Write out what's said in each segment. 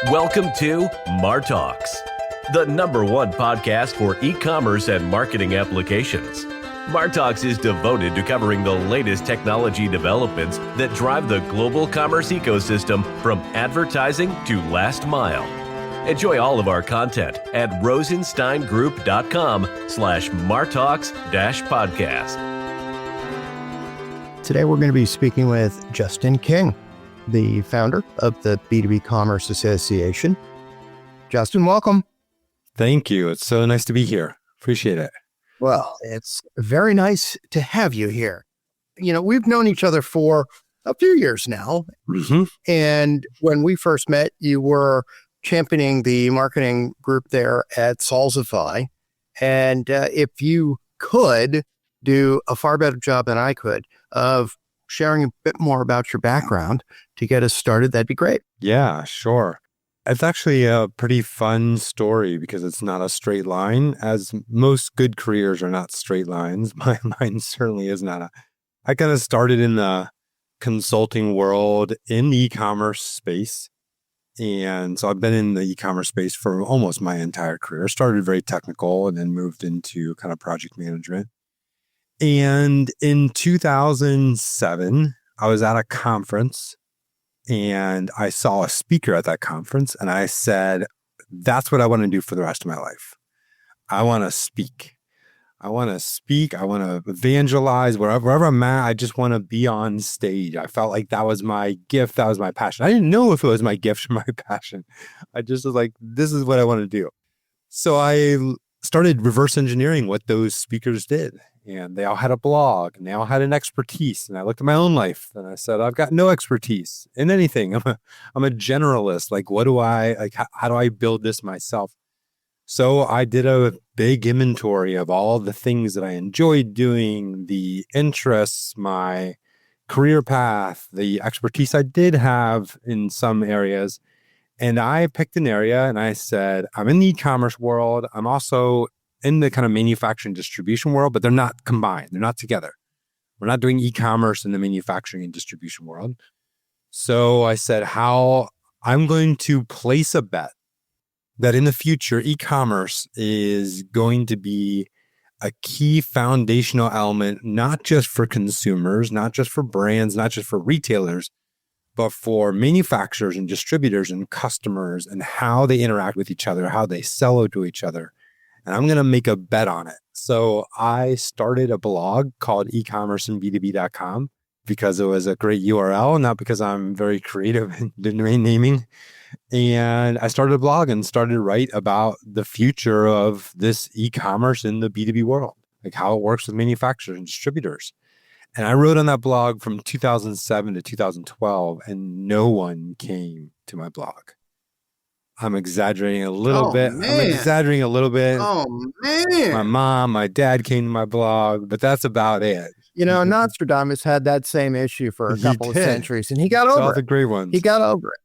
Welcome to MarTalks, the #1 podcast for e-commerce and marketing applications. MarTalks is devoted to covering the latest technology developments that drive the global commerce ecosystem from advertising to last mile. Enjoy all of our content at rosensteingroup.com/MarTalks-podcast. Today, we're going to be speaking with Justin King, the founder of the B2B Commerce Association. Justin, welcome. Thank you. It's so nice to be here. Appreciate it. Well, it's very nice to have you here. You know, we've known each other for a few years now. Mm-hmm. And when we first met, you were championing the marketing group there at Salsify. And if you could do a far better job than I could of sharing a bit more about your background to get us started, that'd be great. Yeah, sure. It's actually a pretty fun story because it's not a straight line, as most good careers are not straight lines. Mine certainly is not. I kind of started in the consulting world in the e-commerce space. And so I've been in the e-commerce space for almost my entire career. Started very technical and then moved into kind of project management. And in 2007, I was at a conference and I saw a speaker at that conference and I said, that's what I want to do for the rest of my life. I want to speak. I want to evangelize wherever I'm at. I just want to be on stage. I felt like that was my gift. That was my passion. I didn't know if it was my gift or my passion. I just was like, this is what I want to do. So I started reverse engineering what those speakers did. And they all had a blog and they all had an expertise. And I looked at my own life and I said, I've got no expertise in anything. I'm a generalist. Like, how do I build this myself? So I did a big inventory of all the things that I enjoyed doing, the interests, my career path, the expertise I did have in some areas. And I picked an area and I said, I'm in the e-commerce world. I'm also in the kind of manufacturing distribution world, but they're not combined. They're not together. We're not doing e-commerce in the manufacturing and distribution world. So I said, I'm going to place a bet that in the future, e-commerce is going to be a key foundational element, not just for consumers, not just for brands, not just for retailers, but for manufacturers and distributors and customers and how they interact with each other, how they sell to each other. And I'm going to make a bet on it. So I started a blog called eCommerceandB2B.com because it was a great URL, not because I'm very creative in domain naming. And I started a blog and started to write about the future of this e-commerce in the B2B world, like how it works with manufacturers and distributors. And I wrote on that blog from 2007 to 2012, and no one came to my blog. I'm exaggerating a little bit. Oh, man. My mom, my dad came to my blog, but that's about it. You know, Nostradamus had that same issue for a couple of centuries, and he got over it. All the great ones. He got over it.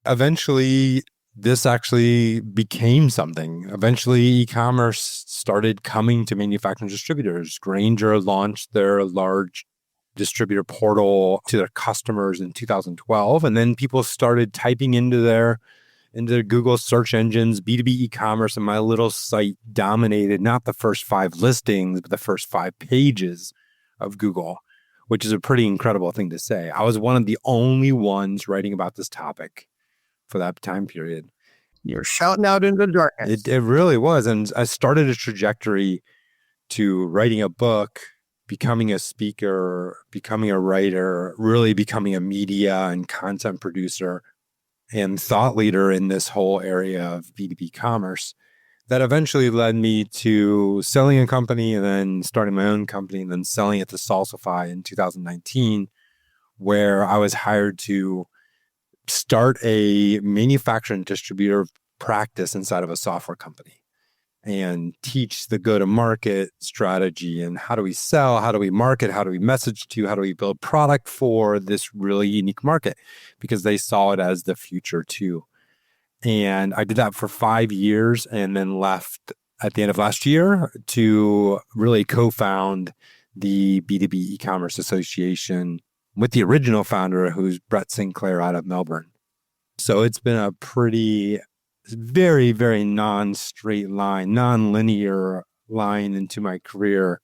Eventually, this actually became something. Eventually, e-commerce started coming to manufacturing distributors. Granger launched their large distributor portal to their customers in 2012, and then people started typing into their Google search engines, B2B e-commerce, and my little site dominated not the first 5 listings, but the first 5 pages of Google, which is a pretty incredible thing to say. I was one of the only ones writing about this topic for that time period. You're shouting out into the darkness. It really was. And I started a trajectory to writing a book, becoming a speaker, becoming a writer, really becoming a media and content producer and thought leader in this whole area of B2B commerce that eventually led me to selling a company and then starting my own company and then selling it to Salsify in 2019, where I was hired to start a manufacturing distributor practice inside of a software company and teach the go-to-market strategy and how do we sell, how do we market, how do we message to, how do we build product for this really unique market, because they saw it as the future too. And I did that for 5 years and then left at the end of last year to really co-found the B2B E-Commerce Association with the original founder, who's Brett Sinclair out of Melbourne. So it's been a very, very non-straight line, non-linear line into my career,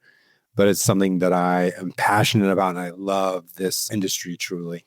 but it's something that I am passionate about and I love this industry truly.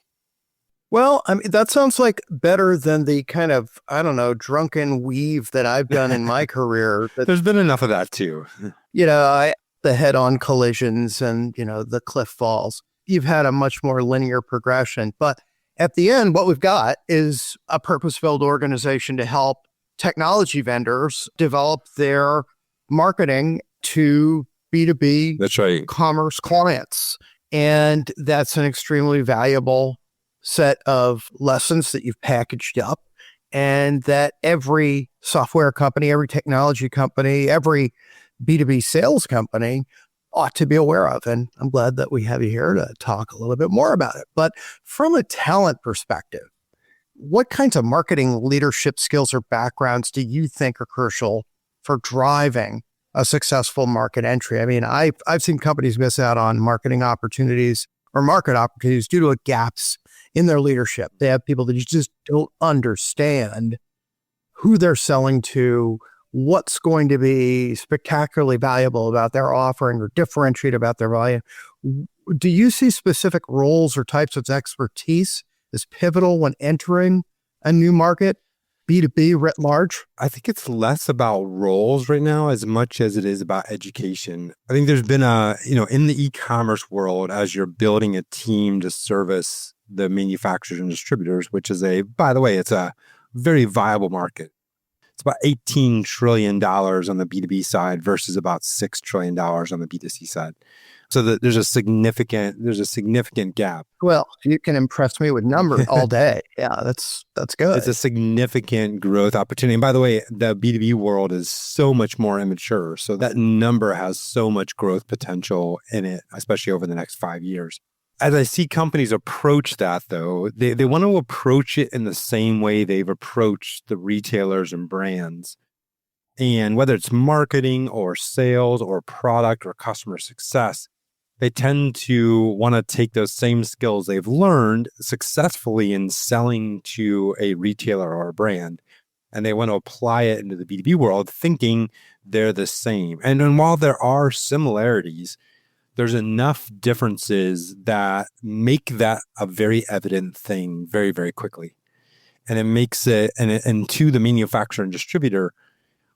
Well, I mean, that sounds like better than the kind of, I don't know, drunken weave that I've done in my career. There's been enough of that too. The head-on collisions and, the cliff falls. You've had a much more linear progression. But at the end, what we've got is a purpose-built organization to help technology vendors develop their marketing to B2B That's right. commerce clients. And that's an extremely valuable set of lessons that you've packaged up, and that every software company, every technology company, every B2B sales company ought to be aware of. And I'm glad that we have you here to talk a little bit more about it. But from a talent perspective, what kinds of marketing leadership skills or backgrounds do you think are crucial for driving a successful market entry? I mean, I've seen companies miss out on marketing opportunities or market opportunities due to gaps in their leadership. They have people that just don't understand who they're selling to, what's going to be spectacularly valuable about their offering or differentiate about their value. Do you see specific roles or types of expertise as pivotal when entering a new market, B2B writ large? I think it's less about roles right now as much as it is about education. I think there's been in the e-commerce world, as you're building a team to service the manufacturers and distributors, which is by the way, it's a very viable market. It's about $18 trillion on the B2B side versus about $6 trillion on the B2C side. So there's a significant gap. Well, you can impress me with numbers all day. Yeah, that's good. It's a significant growth opportunity. And by the way, the B2B world is so much more immature. So that number has so much growth potential in it, especially over the next 5 years. As I see companies approach that, though, they want to approach it in the same way they've approached the retailers and brands. And whether it's marketing or sales or product or customer success, they tend to want to take those same skills they've learned successfully in selling to a retailer or a brand, and they want to apply it into the B2B world thinking they're the same. And then while there are similarities, there's enough differences that make that a very evident thing very, very quickly. And it makes it, and to the manufacturer and distributor,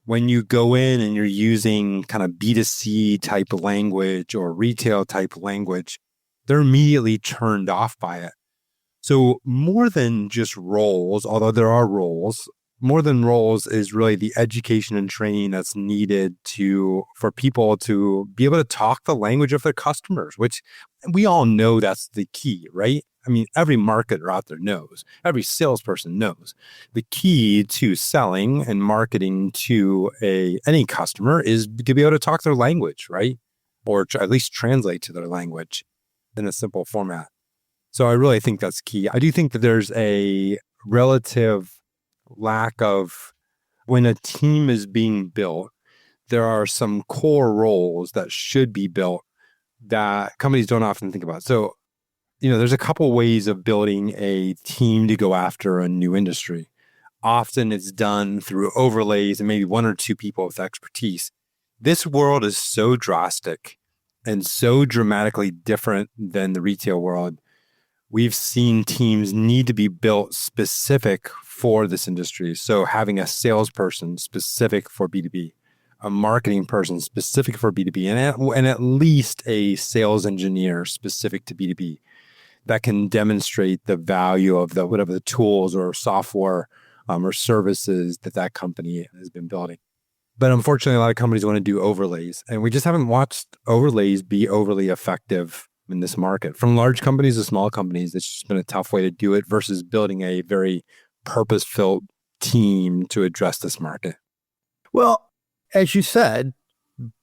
when you go in and you're using kind of B2C type language or retail type language, they're immediately turned off by it. So more than just roles, although there are roles, more than roles is really the education and training that's needed for people to be able to talk the language of their customers, which we all know that's the key, right? I mean, every marketer out there knows, every salesperson knows the key to selling and marketing to any customer is to be able to talk their language, right? Or to at least translate to their language in a simple format. So I really think that's key. I do think that there's a relative lack of, when a team is being built, there are some core roles that should be built that companies don't often think about. So, there's a couple ways of building a team to go after a new industry. Often it's done through overlays and maybe one or two people with expertise. This world is so drastic and so dramatically different than the retail world. We've seen teams need to be built specific for this industry. So having a salesperson specific for B2B, a marketing person specific for B2B, and at least a sales engineer specific to B2B that can demonstrate the value of whatever the tools or software or services that company has been building. But unfortunately, a lot of companies want to do overlays, and we just haven't watched overlays be overly effective in this market. From large companies to small companies, it's just been a tough way to do it versus building a very purpose-filled team to address this market. Well, as you said,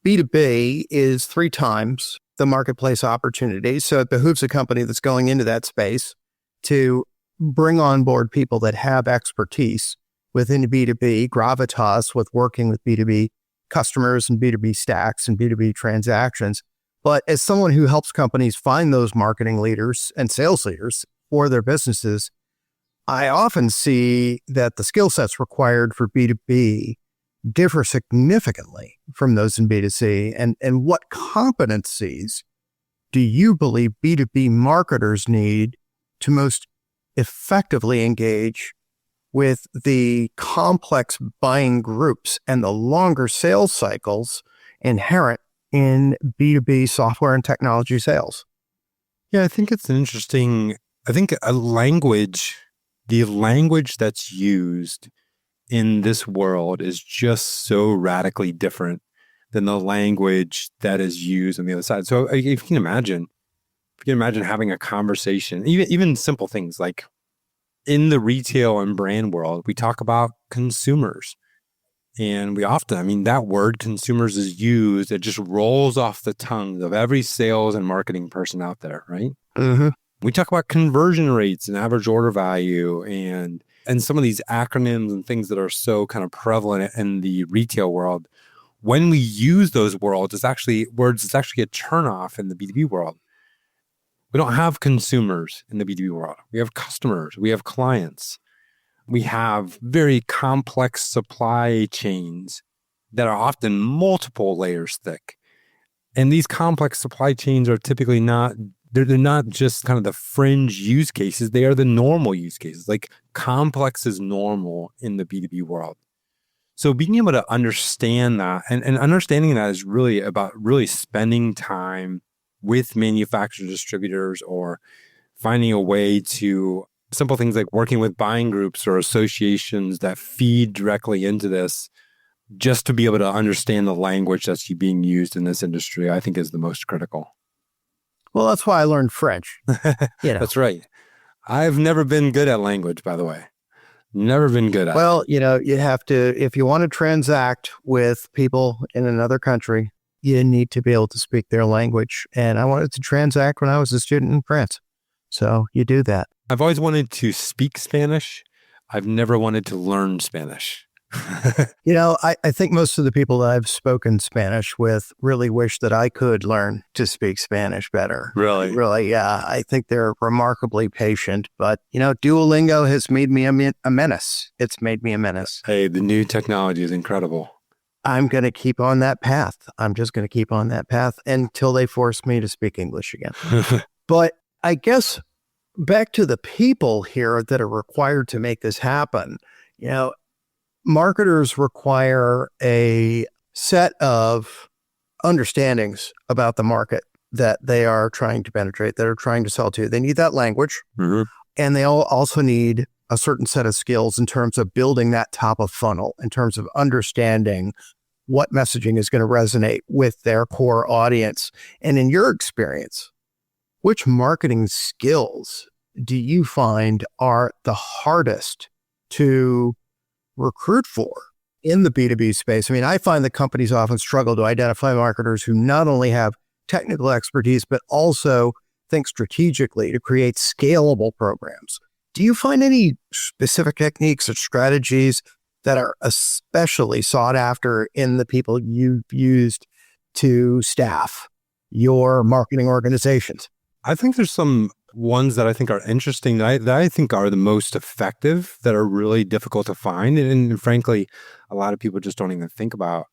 B2B is 3 times the marketplace opportunity. So it behooves a company that's going into that space to bring on board people that have expertise within B2B, gravitas with working with B2B customers and B2B stacks and B2B transactions. But as someone who helps companies find those marketing leaders and sales leaders for their businesses, I often see that the skill sets required for B2B differ significantly from those in B2C. And what competencies do you believe B2B marketers need to most effectively engage with the complex buying groups and the longer sales cycles inherent in B2B software and technology sales? Yeah, I think it's an interesting, the language that's used in this world is just so radically different than the language that is used on the other side. So if you can imagine having a conversation, even simple things like in the retail and brand world, we talk about consumers. And we often, that word consumers is used, it just rolls off the tongue of every sales and marketing person out there, right? Mm-hmm. We talk about conversion rates and average order value and some of these acronyms and things that are so kind of prevalent in the retail world. When we use those words, it's actually a turnoff in the B2B world. We don't have consumers in the B2B world. We have customers. We have clients. We have very complex supply chains that are often multiple layers thick. And these complex supply chains are typically they're not just kind of the fringe use cases. They are the normal use cases. Like complex is normal in the B2B world. So being able to understand that and understanding that is really about really spending time with manufacturer distributors or finding a way to simple things like working with buying groups or associations that feed directly into this, just to be able to understand the language that's being used in this industry, I think is the most critical. Well, that's why I learned French. That's right. I've never been good at language, by the way. Never been good at it. Well, you have to, if you want to transact with people in another country, you need to be able to speak their language. And I wanted to transact when I was a student in France. So you do that. I've always wanted to speak Spanish. I've never wanted to learn Spanish. I think most of the people that I've spoken Spanish with really wish that I could learn to speak Spanish better. Really? Really, yeah. I think they're remarkably patient. But, Duolingo has made me a menace. It's made me a menace. Hey, the new technology is incredible. I'm going to keep on that path. I'm just going to keep on that path until they force me to speak English again. But I guess back to the people here that are required to make this happen, marketers require a set of understandings about the market that they are trying to penetrate, that are trying to sell to. They need that language, and they also need a certain set of skills in terms of building that top of funnel, in terms of understanding what messaging is going to resonate with their core audience. And in your experience, which marketing skills do you find are the hardest to recruit for in the B2B space? I find that companies often struggle to identify marketers who not only have technical expertise, but also think strategically to create scalable programs. Do you find any specific techniques or strategies that are especially sought after in the people you've used to staff your marketing organizations? I think there's some ones that I think are interesting that I think are the most effective, that are really difficult to find. And frankly, a lot of people just don't even think about.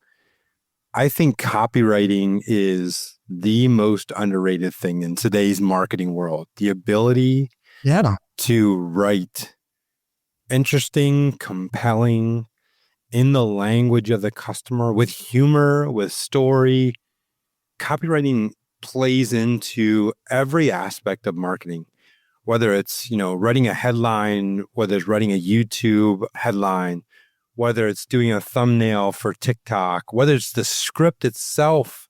I think copywriting is the most underrated thing in today's marketing world. The ability to write interesting, compelling, in the language of the customer, with humor, with story. Copywriting plays into every aspect of marketing, whether it's, writing a headline, whether it's writing a YouTube headline, whether it's doing a thumbnail for TikTok, whether it's the script itself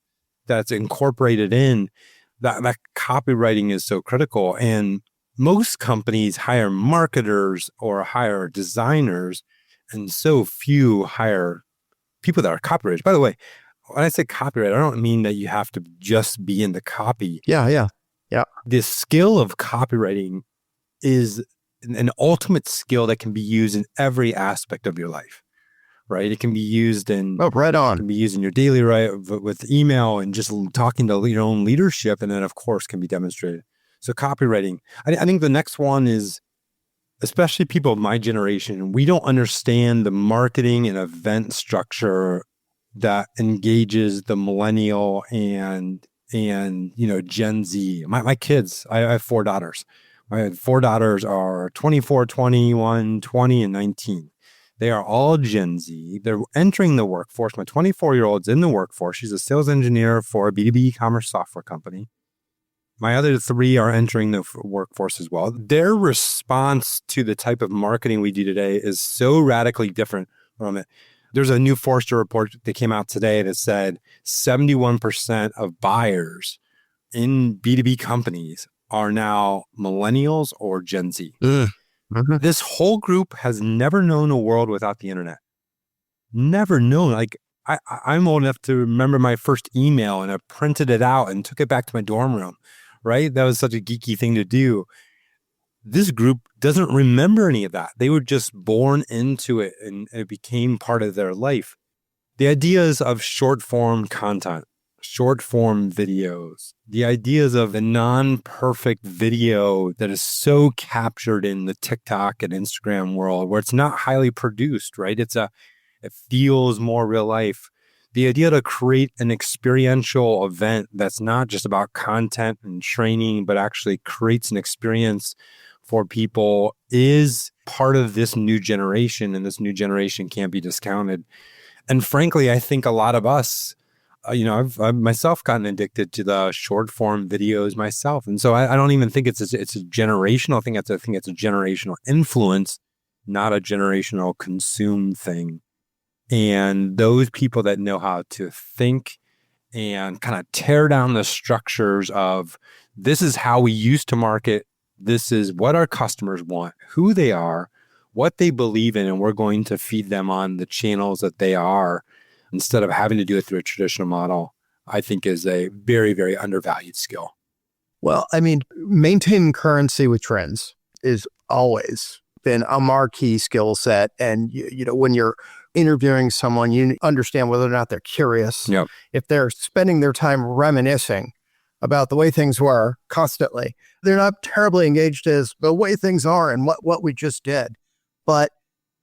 that's incorporated in, that copywriting is so critical. And most companies hire marketers or hire designers, and so few hire people that are copywriters. By the way, when I say copyright, I don't mean that you have to just be in the copy. Yeah. The skill of copywriting is an ultimate skill that can be used in every aspect of your life, right? It can be used in right on. It can be used in your daily with email and just talking to your own leadership, and then of course can be demonstrated. So copywriting. I think the next one is especially people of my generation, we don't understand the marketing and event structure that engages the millennial and Gen Z. My kids, I have 4 daughters. My 4 daughters are 24, 21, 20, and 19. They are all Gen Z. They're entering the workforce. My 24-year-old's in the workforce. She's a sales engineer for a B2B Commerce software company. My other 3 are entering the workforce as well. Their response to the type of marketing we do today is so radically different from it. There's a new Forrester report that came out today that said 71% of buyers in B2B companies are now millennials or Gen Z. Mm-hmm. This whole group has never known a world without the internet. Never known. Like, I'm old enough to remember my first email, and I printed it out and took it back to my dorm room, right? That was such a geeky thing to do. This group doesn't remember any of that. They were just born into it, and it became part of their life. The ideas of short form content, short form videos, the ideas of the non-perfect video that is so captured in the TikTok and Instagram world where it's not highly produced, right? It feels more real life. The idea to create an experiential event that's not just about content and training, but actually creates an experience for people is part of this new generation, and this new generation can't be discounted. And frankly, I think a lot of us, I've myself gotten addicted to the short form videos myself. And so I don't even think it's a generational thing. I think it's a generational influence, not a generational consume thing. And those people that know how to think and kind of tear down the structures of this is how we used to market. This is what our customers want, who they are, what they believe in, and we're going to feed them on the channels that they are instead of having to do it through a traditional model, I think is a very, very undervalued skill. Well, I mean, maintaining currency with trends is always been a marquee skill set. And, when you're interviewing someone, you understand whether or not they're curious. Yep. If they're spending their time reminiscing about the way things were constantly, they're not terribly engaged as the way things are and what we just did. But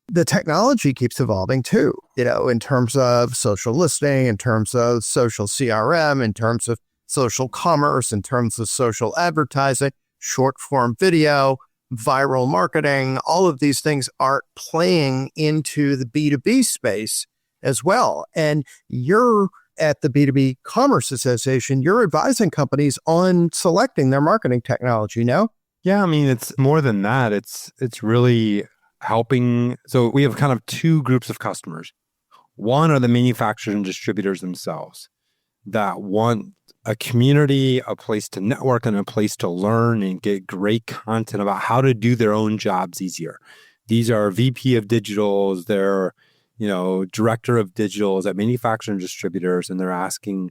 the technology keeps evolving too, in terms of social listening, in terms of social CRM, in terms of social commerce, in terms of social advertising, short form video, viral marketing. All of these things are playing into the B2B space as well. And you're at the B2B Commerce Association, you're advising companies on selecting their marketing technology, no? Yeah, I mean, it's more than that. It's really helping. So we have kind of 2 groups of customers. One are the manufacturers and distributors themselves that want a community, a place to network, and a place to learn and get great content about how to do their own jobs easier. These are VP of digitals, they're director of digitals at manufacturers and distributors, and they're asking,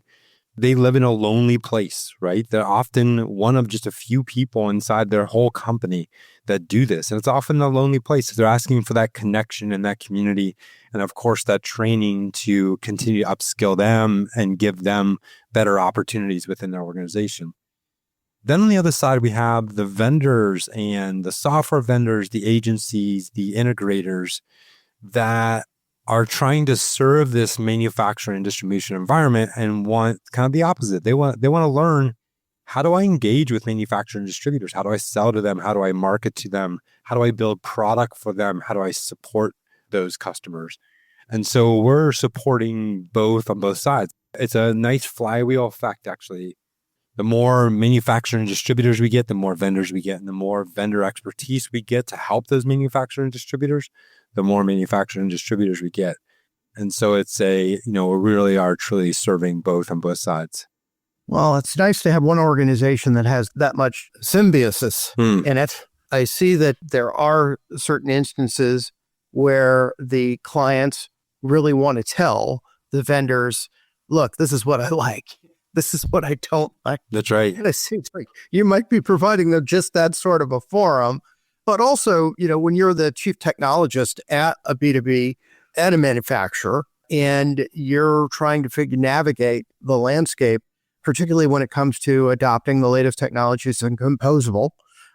they live in a lonely place, right? They're often one of just a few people inside their whole company that do this. And it's often a lonely place. They're asking for that connection and that community. And of course, that training to continue to upskill them and give them better opportunities within their organization. Then on the other side, we have the vendors and the software vendors, the agencies, the integrators that are trying to serve this manufacturing and distribution environment and want kind of the opposite. They want to learn, how do I engage with manufacturers and distributors? How do I sell to them? How do I market to them? How do I build product for them? How do I support those customers? And so we're supporting both on both sides. It's a nice flywheel effect, actually. The more manufacturers and distributors we get, the more vendors we get, and the more vendor expertise we get to help those manufacturers and distributors, the more manufacturers and distributors we get. And so it's we really are truly serving both on both sides. Well, it's nice to have one organization that has that much symbiosis in it. I see that there are certain instances where the clients really want to tell the vendors, look, this is what I like. This is what I don't like. That's right. And it seems like you might be providing them just that sort of a forum. But also, when you're the chief technologist at a B2B, at a manufacturer, and you're trying to navigate the landscape, particularly when it comes to adopting the latest technologies and composable,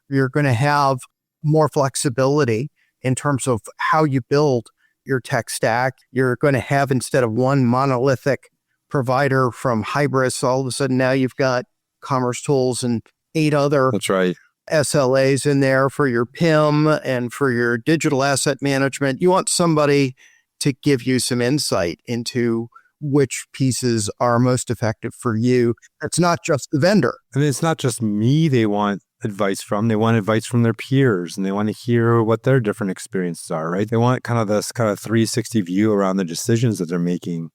you're going to have more flexibility in terms of how you build your tech stack. You're going to have, instead of one monolithic provider from Hybris, all of a sudden now you've got Commerce Tools and 8 other That's right. SLAs in there for your PIM and for your digital asset management. You want somebody to give you some insight into which pieces are most effective for you. It's not just the vendor. And it's not just me they want advice from. They want advice from their peers, and they want to hear what their different experiences are, right? They want kind of this kind of 360 view around the decisions that they're making.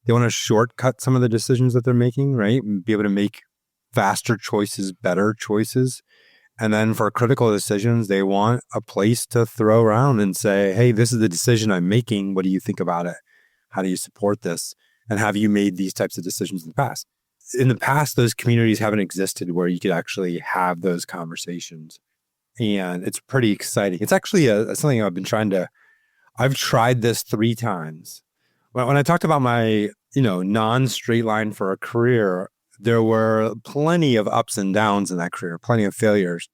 They want to shortcut some of the decisions that they're making, right? And be able to make faster choices, better choices. And then for critical decisions, they want a place to throw around and say, hey, this is the decision I'm making. What do you think about it? How do you support this? And have you made these types of decisions in the past? In the past, those communities haven't existed where you could actually have those conversations. And it's pretty exciting. It's actually something I've tried this 3 times. When I talked about my, non-straight line for a career, there were plenty of ups and downs in that career, plenty of failures.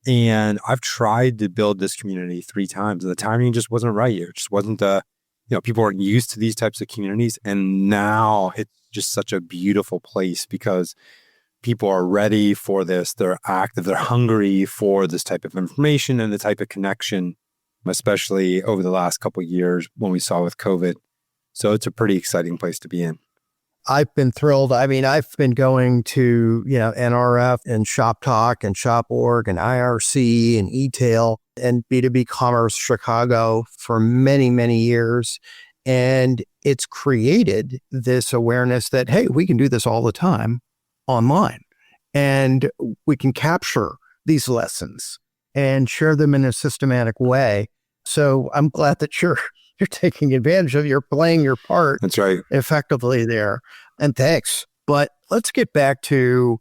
And I've tried to build this community 3 times, and the timing just wasn't right. It just wasn't people weren't used to these types of communities. And now it's just such a beautiful place because people are ready for this. They're active. They're hungry for this type of information and the type of connection, especially over the last couple of years when we saw with COVID. So it's a pretty exciting place to be in. I've been thrilled. I mean, I've been going to, NRF and Shop Talk and Shop.org and IRC and eTail and B2B Commerce Chicago for many, many years. And it's created this awareness that, hey, we can do this all the time online. And we can capture these lessons and share them in a systematic way. So I'm glad that you're taking advantage of, you're playing your part. That's right. Effectively there. And thanks. But let's get back to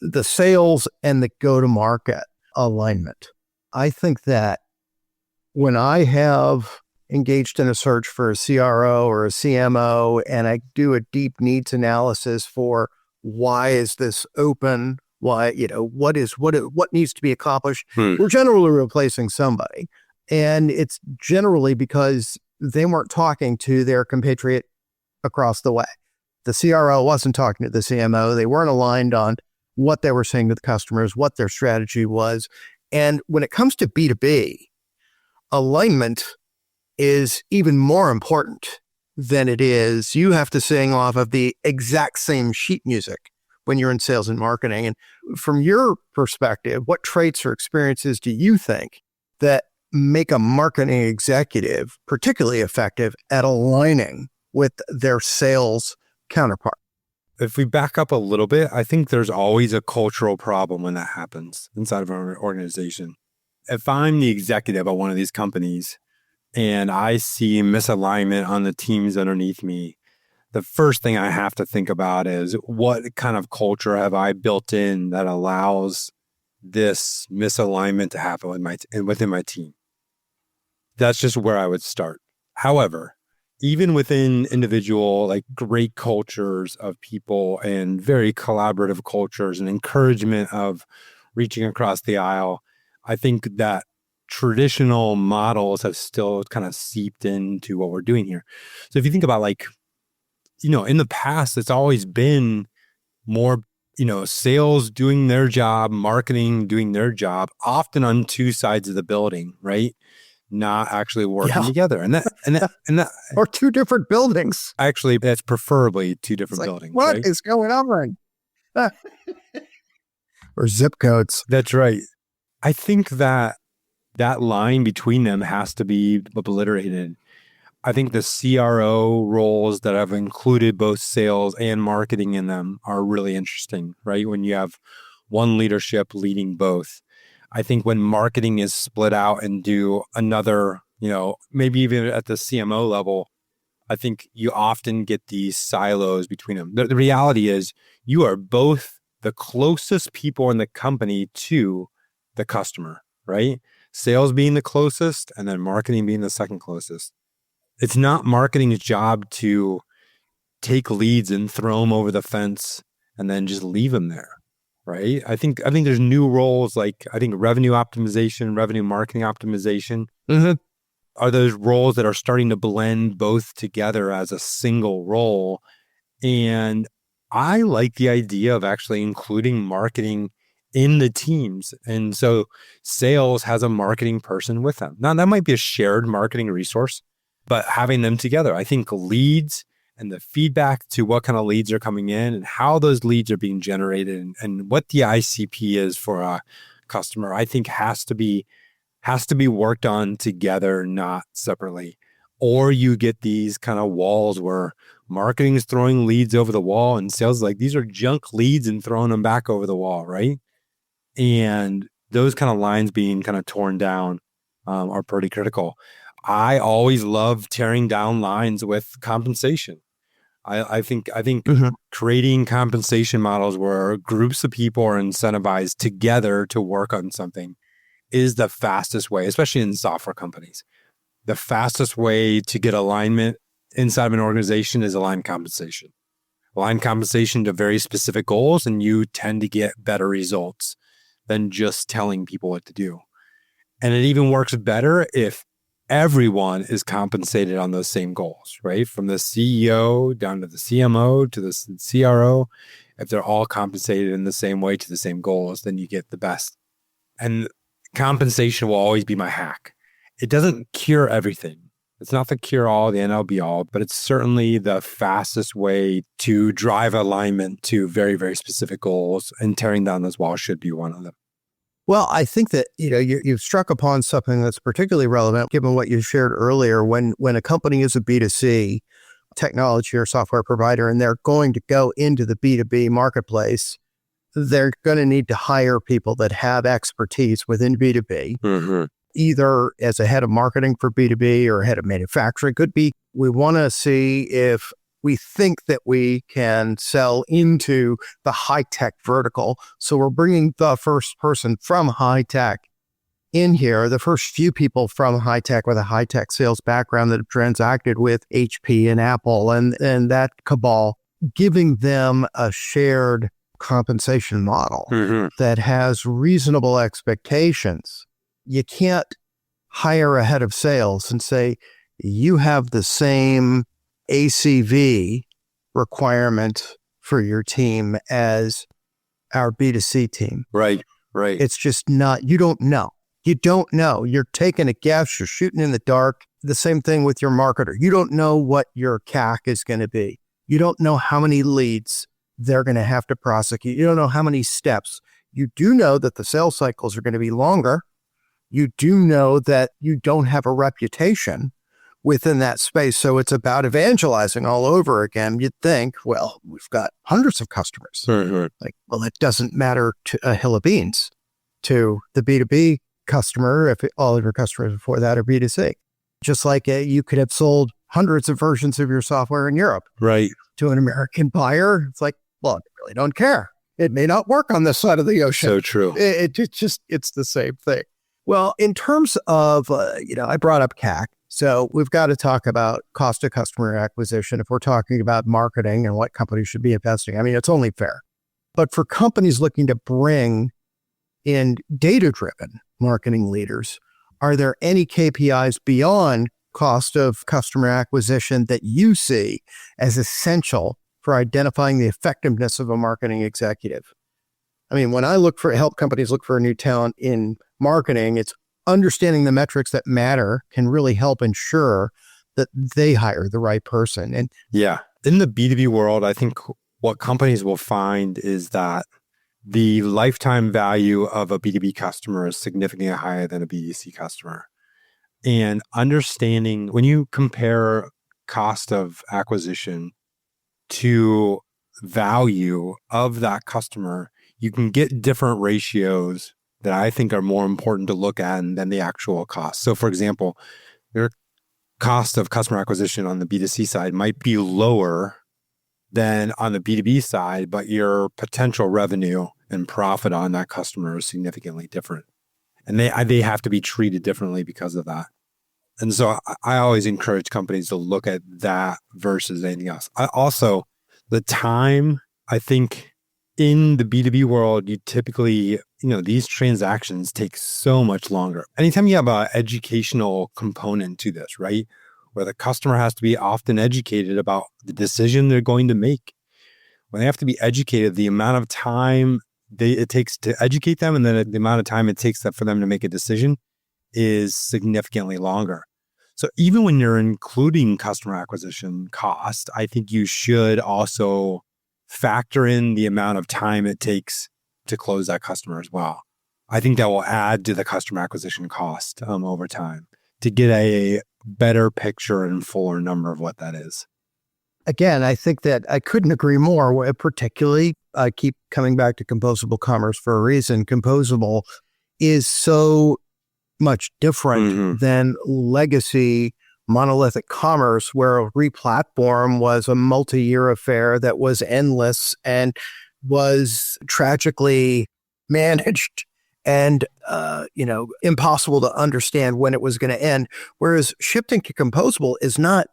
the sales and the go-to-market alignment. I think that when I have engaged in a search for a CRO or a CMO, and I do a deep needs analysis for why is this open? Why, what needs to be accomplished? We're generally replacing somebody. And it's generally because they weren't talking to their compatriot across the way. The CRO wasn't talking to the CMO. They weren't aligned on what they were saying to the customers, what their strategy was. And when it comes to B2B, alignment is even more important than it is. You have to sing off of the exact same sheet music when you're in sales and marketing. And from your perspective, what traits or experiences do you think that make a marketing executive particularly effective at aligning with their sales counterpart? If we back up a little bit, I think there's always a cultural problem when that happens inside of an organization. If I'm the executive at one of these companies and I see misalignment on the teams underneath me, the first thing I have to think about is what kind of culture have I built in that allows this misalignment to happen within my team? That's just where I would start. However, even within individual, great cultures of people and very collaborative cultures and encouragement of reaching across the aisle, I think that traditional models have still kind of seeped into what we're doing here. So if you think about in the past, it's always been more, sales doing their job, marketing doing their job, often on 2 sides of the building, right? Not actually working together. And that or 2 different buildings. Actually, that's preferably 2 different buildings. What right? is going on? Or zip codes. That's right. I think that line between them has to be obliterated. I think the CRO roles that have included both sales and marketing in them are really interesting, right? When you have one leadership leading both. I think when marketing is split out and do another, maybe even at the CMO level, I think you often get these silos between them. The reality is you are both the closest people in the company to the customer, right? Sales being the closest and then marketing being the second closest. It's not marketing's job to take leads and throw them over the fence and then just leave them there, right? I think there's new roles like I think revenue optimization, revenue marketing optimization are those roles that are starting to blend both together as a single role. And I like the idea of actually including marketing in the teams. And so sales has a marketing person with them. Now, that might be a shared marketing resource, but having them together, I think leads and the feedback to what kind of leads are coming in and how those leads are being generated and what the ICP is for a customer, I think has to be worked on together, not separately. Or you get these kind of walls where marketing is throwing leads over the wall and sales is like, these are junk leads and throwing them back over the wall, right? And those kind of lines being kind of torn down are pretty critical. I always love tearing down lines with compensation. I think creating compensation models where groups of people are incentivized together to work on something is the fastest way, especially in software companies. The fastest way to get alignment inside of an organization is align compensation. Align compensation to very specific goals, and you tend to get better results than just telling people what to do. And it even works better if everyone is compensated on those same goals, right? From the CEO down to the CMO to the CRO. If they're all compensated in the same way to the same goals, then you get the best. And compensation will always be my hack. It doesn't cure everything. It's not the cure all, the end all be all, but it's certainly the fastest way to drive alignment to very, very specific goals, and tearing down those walls should be one of them. Well, I think that, you've struck upon something that's particularly relevant, given what you shared earlier. When a company is a B2C technology or software provider, and they're going to go into the B2B marketplace, they're going to need to hire people that have expertise within B2B, either as a head of marketing for B2B or head of manufacturing. Could be, we want to see if we think that we can sell into the high-tech vertical. So we're bringing the first person from high-tech in here, the first few people from high-tech with a high-tech sales background that have transacted with HP and Apple and that cabal, giving them a shared compensation model that has reasonable expectations. You can't hire a head of sales and say, you have the same ACV requirement for your team as our B2C team. Right. It's just not, you don't know. You're taking a guess. You're shooting in the dark. The same thing with your marketer. You don't know what your CAC is going to be. You don't know how many leads they're going to have to prosecute. You don't know how many steps. You do know that the sales cycles are going to be longer. You do know that you don't have a reputation within that space. So it's about evangelizing all over again. You'd think, well, we've got hundreds of customers. Like, well, it doesn't matter to a hill of beans to the B2B customer if all of your customers before that are B2C. Just like you could have sold hundreds of versions of your software in Europe to an American buyer. It's like, well, I really don't care. It may not work on this side of the ocean. So true. It's the same thing. Well, in terms of, I brought up CAC. So we've got to talk about cost of customer acquisition if we're talking about marketing and what companies should be investing. I mean, it's only fair. But for companies looking to bring in data-driven marketing leaders, are there any KPIs beyond cost of customer acquisition that you see as essential for identifying the effectiveness of a marketing executive? I mean, when I help companies look for a new talent in marketing, it's understanding the metrics that matter can really help ensure that they hire the right person. And yeah, in the B2B world, I think what companies will find is that the lifetime value of a B2B customer is significantly higher than a B2C customer. And understanding when you compare cost of acquisition to value of that customer, you can get different ratios that I think are more important to look at than the actual cost. So for example, your cost of customer acquisition on the B2C side might be lower than on the B2B side, but your potential revenue and profit on that customer is significantly different. And they have to be treated differently because of that. And so I always encourage companies to look at that versus anything else. The time, I think, in the B2B world, you typically, these transactions take so much longer. Anytime you have an educational component to this, right? Where the customer has to be often educated about the decision they're going to make. When they have to be educated, the amount of time it takes to educate them and then the amount of time it takes for them to make a decision is significantly longer. So even when you're including customer acquisition cost, I think you should also factor in the amount of time it takes to close that customer as well. I think that will add to the customer acquisition cost over time to get a better picture and fuller number of what that is. Again, I think that I couldn't agree more. Particularly, I keep coming back to composable commerce for a reason. Composable is so much different than legacy monolithic commerce, where a replatform was a multi-year affair that was endless and was tragically managed and impossible to understand when it was going to end. Whereas shifting to composable is not.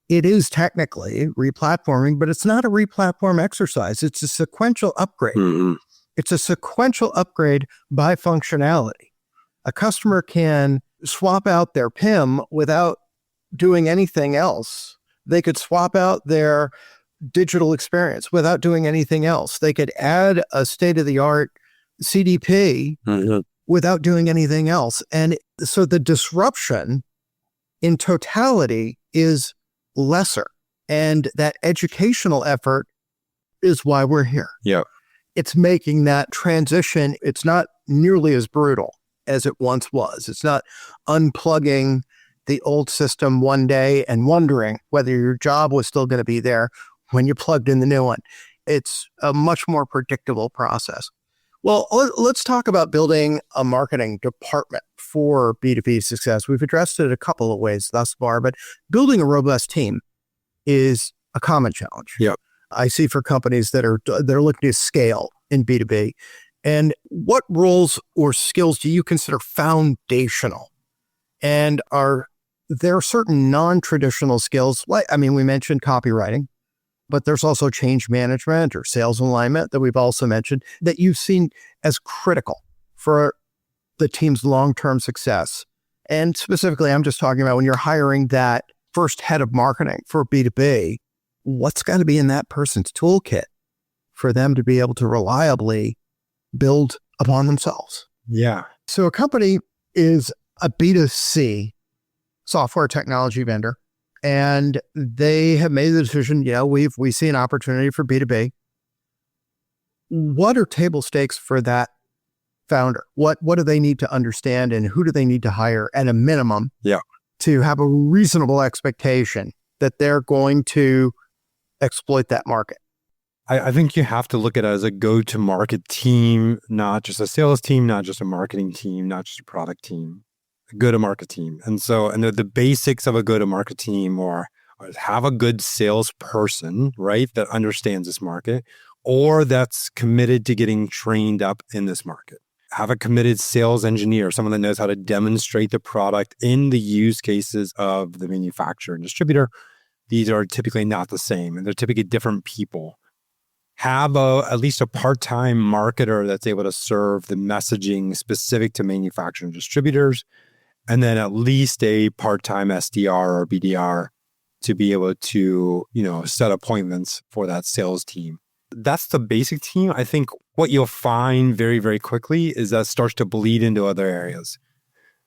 It is technically replatforming, but it's not a replatform exercise. It's a sequential upgrade. It's a sequential upgrade by functionality. A customer can swap out their PIM without doing anything else. They could swap out their digital experience without doing anything else. They could add a state-of-the-art CDP without doing anything else. And so the disruption in totality is lesser. And that educational effort is why we're here. Yeah. It's making that transition. It's not nearly as brutal as it once was. It's not unplugging the old system one day and wondering whether your job was still going to be there when you plugged in the new one. It's a much more predictable process. Well, let's talk about building a marketing department for B2B success. We've addressed it a couple of ways thus far, but building a robust team is a common challenge. Yep. I see for companies that are looking to scale in B2B. And what roles or skills do you consider foundational? And are there certain non-traditional skills? We mentioned copywriting, but there's also change management or sales alignment that we've also mentioned that you've seen as critical for the team's long-term success. And specifically, I'm just talking about when you're hiring that first head of marketing for B2B, what's got to be in that person's toolkit for them to be able to reliably build upon themselves? Yeah. So a company is a B2C software technology vendor, and they have made the decision, we see an opportunity for B2B. What are table stakes for that founder? What do they need to understand, and who do they need to hire at a minimum to have a reasonable expectation that they're going to exploit that market? I think you have to look at it as a go-to-market team, not just a sales team, not just a marketing team, not just a product team, a go-to-market team. And the basics of a go-to-market team are have a good salesperson, right, that understands this market or that's committed to getting trained up in this market. Have a committed sales engineer, someone that knows how to demonstrate the product in the use cases of the manufacturer and distributor. These are typically not the same, and they're typically different people. Have at least a part-time marketer that's able to serve the messaging specific to manufacturing distributors, and then at least a part-time SDR or BDR to be able to, set appointments for that sales team. That's the basic team. I think what you'll find very, very quickly is that starts to bleed into other areas.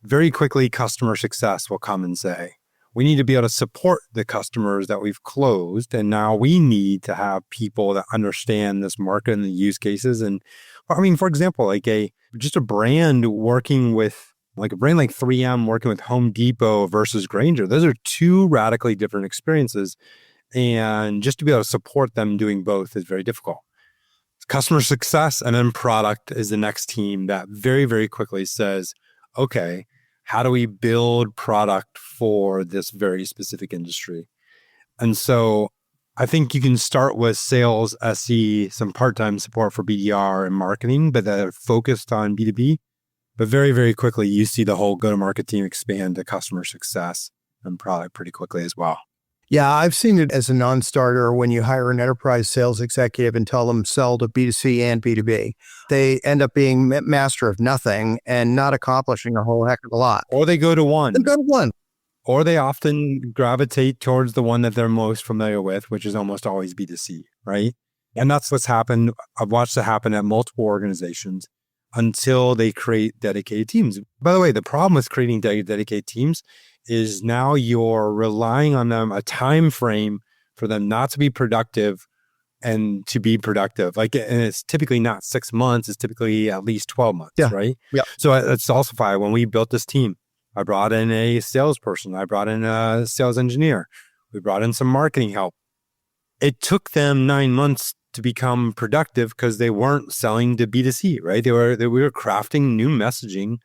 Very quickly, customer success will come and say, we need to be able to support the customers that we've closed. And now we need to have people that understand this market and the use cases. And for example, just a brand working with, like a brand like 3M working with Home Depot versus Granger. Those are two radically different experiences. And just to be able to support them doing both is very difficult. Customer success and then product is the next team that very, very quickly says, okay, how do we build product for this very specific industry? And so I think you can start with sales, SE, some part-time support for BDR and marketing, but that are focused on B2B. But very, very quickly, you see the whole go-to-market team expand to customer success and product pretty quickly as well. Yeah, I've seen it as a non-starter when you hire an enterprise sales executive and tell them sell to B2C and B2B. They end up being master of nothing and not accomplishing a whole heck of a lot. Or they go to one. Then go to one. Or they often gravitate towards the one that they're most familiar with, which is almost always B2C, right? And that's what's happened. I've watched it happen at multiple organizations until they create dedicated teams. By the way, the problem with creating dedicated teams is now you're relying on them, a time frame for them not to be productive and to be productive. And it's typically not 6 months, it's typically at least 12 months, right? Yeah. So at Salsify, when we built this team, I brought in a salesperson, I brought in a sales engineer, we brought in some marketing help. It took them 9 months to become productive because they weren't selling to B2C, right? We were crafting new messaging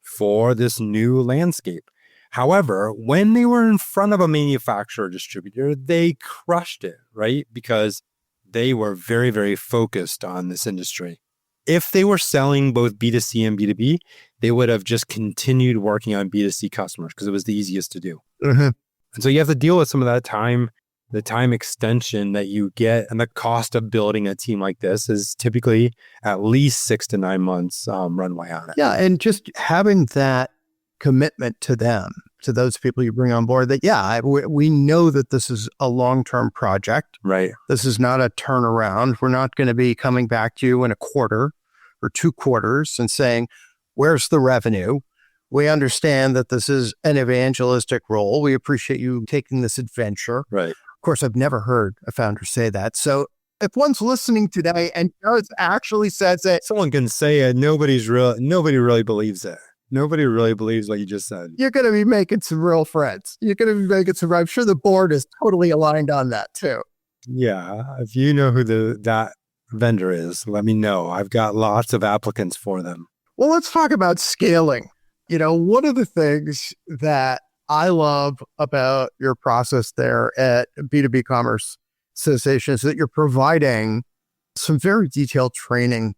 for this new landscape. However, when they were in front of a manufacturer distributor, they crushed it, right? Because they were very, very focused on this industry. If they were selling both B2C and B2B, they would have just continued working on B2C customers because it was the easiest to do. Mm-hmm. And so you have to deal with some of that time, the time extension that you get, and the cost of building a team like this is typically at least 6 to 9 months runway on it. Yeah, and just having that commitment to them, to those people you bring on board, that, we know that this is a long-term project. Right. This is not a turnaround. We're not going to be coming back to you in a quarter or 2 quarters and saying, where's the revenue? We understand that this is an evangelistic role. We appreciate you taking this adventure. Right. Of course, I've never heard a founder say that. So if one's listening today and actually says it, someone can say it, nobody really believes it. Nobody really believes what you just said. You're going to be making some real friends. You're going to be making some, I'm sure the board is totally aligned on that too. Yeah. If you know who that vendor is, let me know. I've got lots of applicants for them. Well, let's talk about scaling. One of the things that I love about your process there at B2B Commerce Association is that you're providing some very detailed training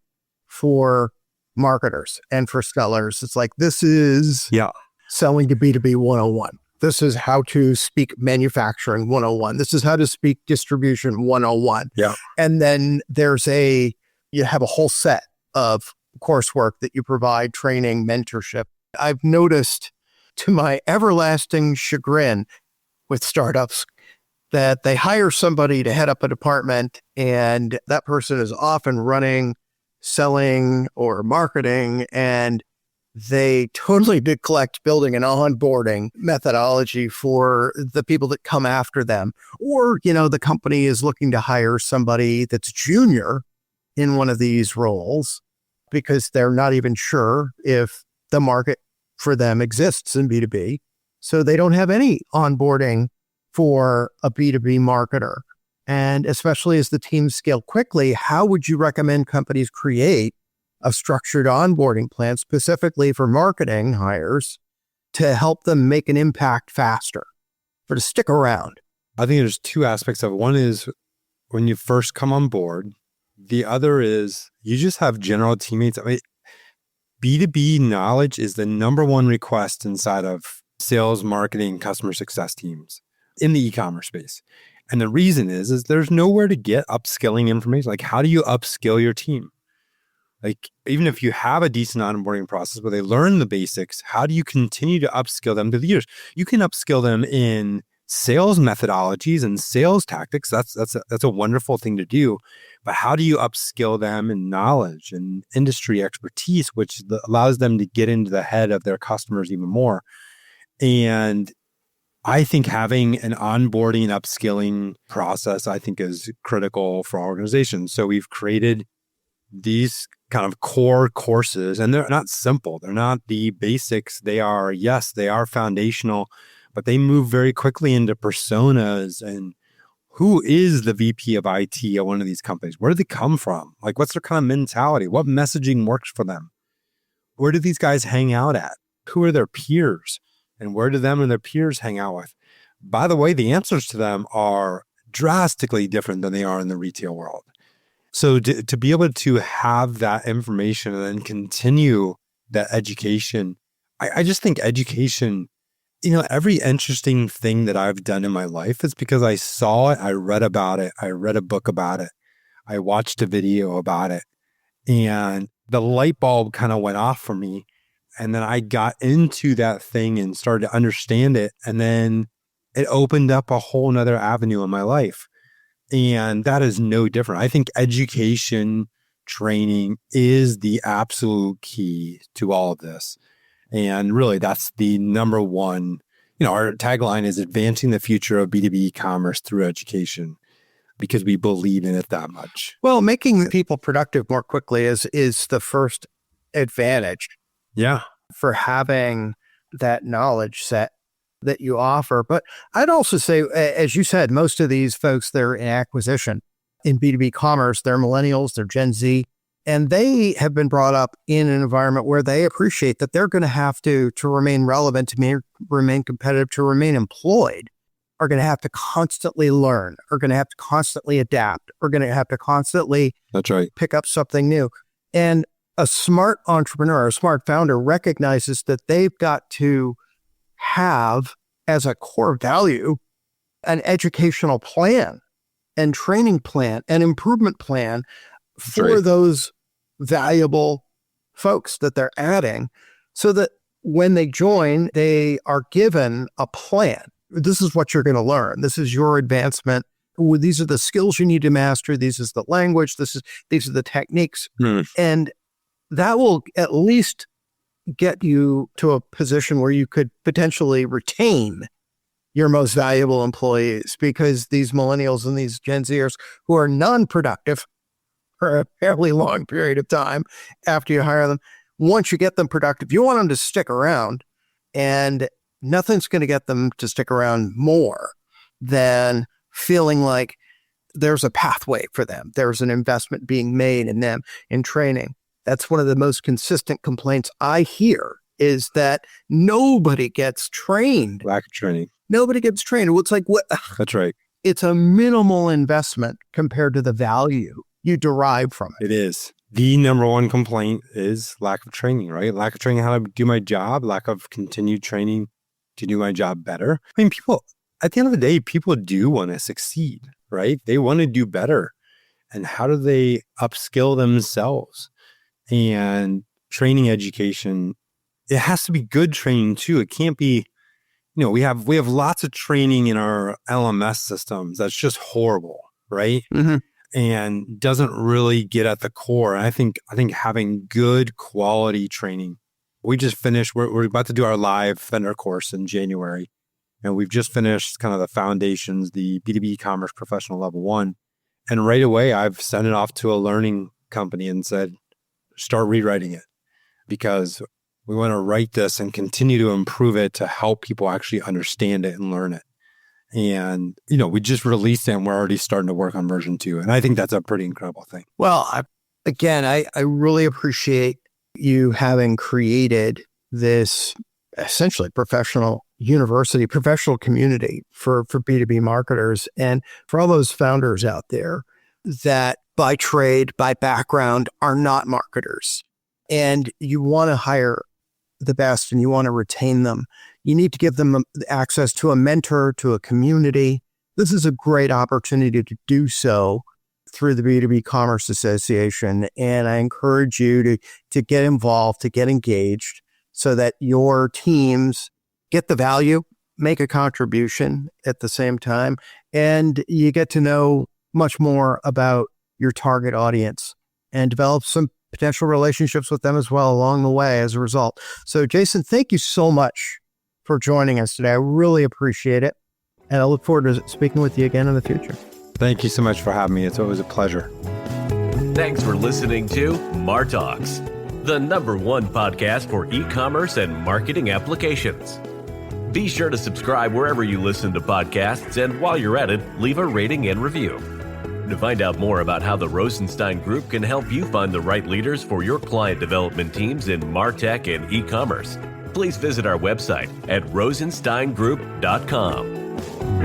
for marketers and for sellers. It's like, this is selling to B2B 101. This is how to speak manufacturing 101. This is how to speak distribution 101. Yeah. And then you have a whole set of coursework that you provide, training, mentorship. I've noticed, to my everlasting chagrin with startups, that they hire somebody to head up a department, and that person is often running, selling, or marketing, and they totally neglect building an onboarding methodology for the people that come after them. Or, the company is looking to hire somebody that's junior in one of these roles because they're not even sure if the market for them exists in B2B. So they don't have any onboarding for a B2B marketer. And especially as the teams scale quickly, how would you recommend companies create a structured onboarding plan specifically for marketing hires to help them make an impact faster or to stick around? I think there's 2 aspects of it. One is when you first come on board. The other is you just have general teammates. B2B knowledge is the number one request inside of sales, marketing, customer success teams in the e-commerce space. And the reason is there's nowhere to get upskilling information. Like, how do you upskill your team? Like, even if you have a decent onboarding process where they learn the basics, how do you continue to upskill them through the years? You can upskill them in sales methodologies and sales tactics. That's a wonderful thing to do. But how do you upskill them in knowledge and industry expertise, which allows them to get into the head of their customers even more? And I think having an onboarding and upskilling process, I think, is critical for our organization. So we've created these kind of core courses, and they're not simple. They're not the basics. They are foundational, but they move very quickly into personas and who is the VP of IT at one of these companies? Where do they come from? Like, what's their kind of mentality? What messaging works for them? Where do these guys hang out at? Who are their peers? And where do them and their peers hang out with? By the way, the answers to them are drastically different than they are in the retail world. So to be able to have that information and then continue that education, I just think education every interesting thing that I've done in my life is because I saw it, I read about it, I read a book about it, I watched a video about it, and the light bulb kind of went off for me. And then I got into that thing and started to understand it. And then it opened up a whole nother avenue in my life. And that is no different. I think education, training is the absolute key to all of this. And really, that's the number one, our tagline is advancing the future of B2B commerce through education, because we believe in it that much. Well, making people productive more quickly is the first advantage. Yeah. For having that knowledge set that you offer. But I'd also say, as you said, most of these folks, they're in acquisition in B2B commerce. They're millennials, they're Gen Z, and they have been brought up in an environment where they appreciate that they're going to have to remain relevant, to remain competitive, to remain employed, are going to have to constantly learn, are going to have to constantly adapt, are going to have to constantly That's right. pick up something new. And a smart entrepreneur, a smart founder recognizes that they've got to have as a core value an educational plan and training plan and improvement plan for those valuable folks that they're adding, so that when they join, they are given a plan. This is what you're going to learn. This is your advancement. These are the skills you need to master. This is the language. These are the techniques. And that will at least get you to a position where you could potentially retain your most valuable employees, because these millennials and these Gen Zers who are non-productive for a fairly long period of time after you hire them, once you get them productive, you want them to stick around, and nothing's going to get them to stick around more than feeling like there's a pathway for them. There's an investment being made in them in training. That's one of the most consistent complaints I hear, is that nobody gets trained. Lack of training. Nobody gets trained. Well, it's like, what? That's right. It's a minimal investment compared to the value you derive from it. It is. The number one complaint is lack of training, right? Lack of training how to do my job, lack of continued training to do my job better. I mean, people, at the end of the day, people do want to succeed, right? They want to do better. And how do they upskill themselves? And training education, it has to be good training too. It can't be, we have lots of training in our LMS systems that's just horrible, right? Mm-hmm. And doesn't really get at the core. And I think having good quality training. We just finished, we're about to do our live vendor course in January. And we've just finished kind of the foundations, the B2B Commerce Professional Level 1. And right away, I've sent it off to a learning company and said, start rewriting it, because we want to write this and continue to improve it to help people actually understand it and learn it. And, we just released it and we're already starting to work on version 2. And I think that's a pretty incredible thing. Well, I really appreciate you having created this essentially professional university, professional community for B2B marketers, and for all those founders out there that by trade, by background, are not marketers. And you want to hire the best and you want to retain them. You need to give them access to a mentor, to a community. This is a great opportunity to do so through the B2B Commerce Association. And I encourage you to get involved, to get engaged, so that your teams get the value, make a contribution at the same time, and you get to know much more about your target audience and develop some potential relationships with them as well along the way as a result. So Jason, thank you so much for joining us today. I really appreciate it. And I look forward to speaking with you again in the future. Thank you so much for having me. It's always a pleasure. Thanks for listening to MarTalks, the #1 podcast for e-commerce and marketing applications. Be sure to subscribe wherever you listen to podcasts, and while you're at it, leave a rating and review. To find out more about how the Rosenstein Group can help you find the right leaders for your client development teams in MarTech and e-commerce, please visit our website at rosensteingroup.com.